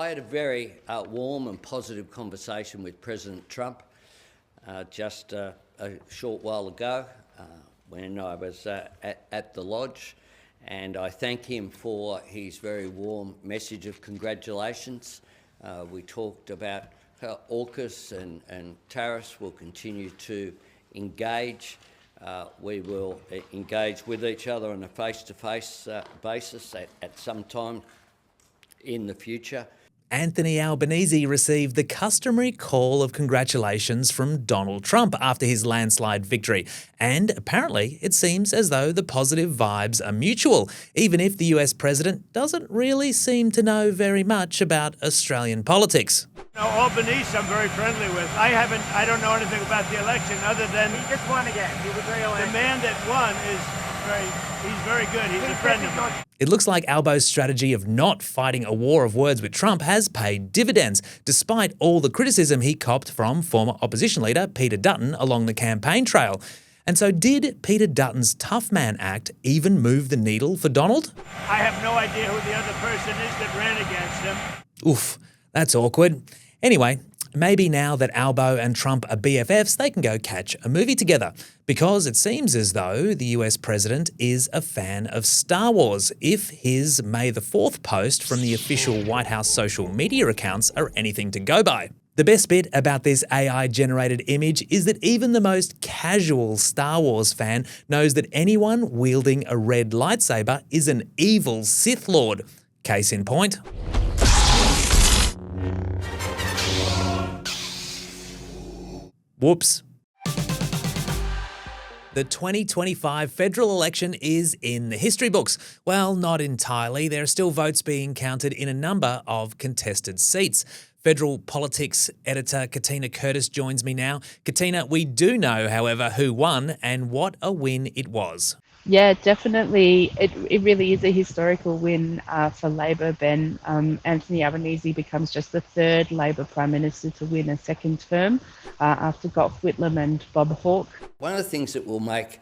I had a very warm and positive conversation with President Trump just a short while ago when I was at the Lodge, and I thank him for his very warm message of congratulations. We talked about how AUKUS and tariffs will continue to engage. We will engage with each other on a face-to-face basis at some time in the future. Anthony Albanese received the customary call of congratulations from Donald Trump after his landslide victory. And apparently it seems as though the positive vibes are mutual, even if the US president doesn't really seem to know very much about Australian politics. Albanese I'm very friendly with. I don't know anything about the election other than he just won again. He was the man that won he's very good. He's a friend of mine. It looks like Albo's strategy of not fighting a war of words with Trump has paid dividends, despite all the criticism he copped from former opposition leader Peter Dutton along the campaign trail. And so did Peter Dutton's tough man act even move the needle for Donald? I have no idea who the other person is that ran against him. Oof, that's awkward. Anyway, maybe now that Albo and Trump are BFFs, they can go catch a movie together. Because it seems as though the US president is a fan of Star Wars, if his May the 4th post from the official White House social media accounts are anything to go by. The best bit about this AI-generated image is that even the most casual Star Wars fan knows that anyone wielding a red lightsaber is an evil Sith Lord. Case in point. Whoops. The 2025 federal election is in the history books. Well, not entirely. There are still votes being counted in a number of contested seats. Federal politics editor Katina Curtis joins me now. Katina, we do know, however, who won and what a win it was. Yeah, definitely. It really is a historical win for Labor, Ben. Anthony Albanese becomes just the third Labor Prime Minister to win a second term after Gough Whitlam and Bob Hawke. One of the things that will make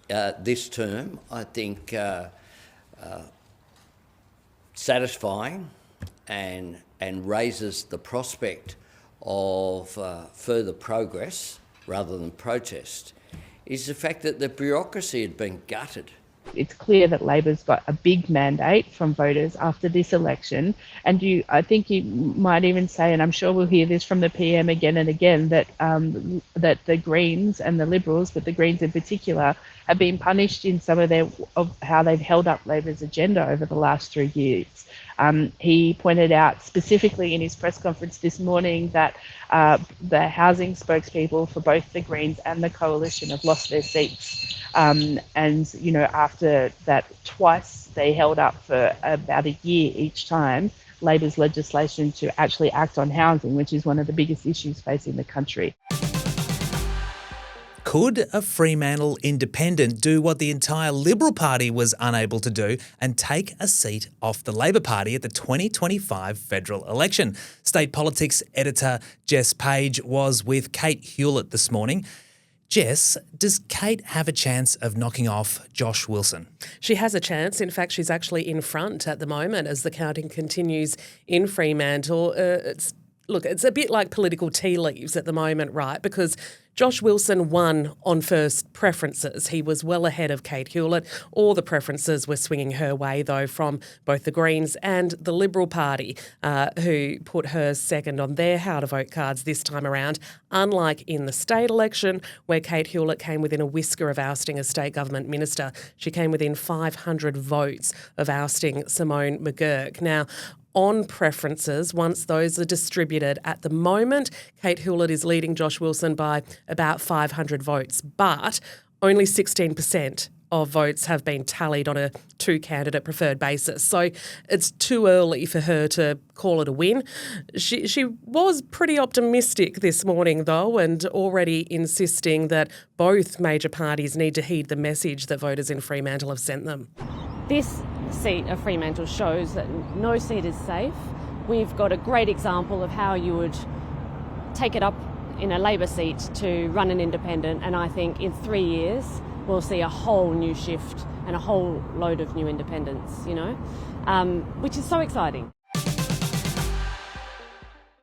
this term, I think, satisfying and raises the prospect of further progress rather than protest is the fact that the bureaucracy had been gutted. It's clear that Labor's got a big mandate from voters after this election, and I think you might even say, and I'm sure we'll hear this from the PM again and again, that that the Greens and the Liberals, but the Greens in particular, have been punished in some of how they've held up Labor's agenda over the last 3 years. He pointed out specifically in his press conference this morning that the housing spokespeople for both the Greens and the Coalition have lost their seats. And, after that twice, they held up for about a year each time Labor's legislation to actually act on housing, which is one of the biggest issues facing the country. Could a Fremantle independent do what the entire Liberal Party was unable to do and take a seat off the Labor Party at the 2025 federal election? State politics editor Jess Page was with Kate Hulett this morning. Jess, does Kate have a chance of knocking off Josh Wilson? She has a chance. In fact, she's actually in front at the moment as the counting continues in Fremantle. It's a bit like political tea leaves at the moment, right? Because Josh Wilson won on first preferences. He was well ahead of Kate Hulett. All the preferences were swinging her way, though, from both the Greens and the Liberal Party, who put her second on their how to vote cards this time around, unlike in the state election, where Kate Hulett came within a whisker of ousting a state government minister. She came within 500 votes of ousting Simone McGurk. Now, on preferences, once those are distributed at the moment, Kate Hulett is leading Josh Wilson by about 500 votes, but only 16% of votes have been tallied on a two-candidate preferred basis. So it's too early for her to call it a win. She was pretty optimistic this morning, though, and already insisting that both major parties need to heed the message that voters in Fremantle have sent them. This seat of Fremantle shows that no seat is safe. We've got a great example of how you would take it up in a Labor seat to run an independent, and I think in 3 years we'll see a whole new shift and a whole load of new independents, which is so exciting.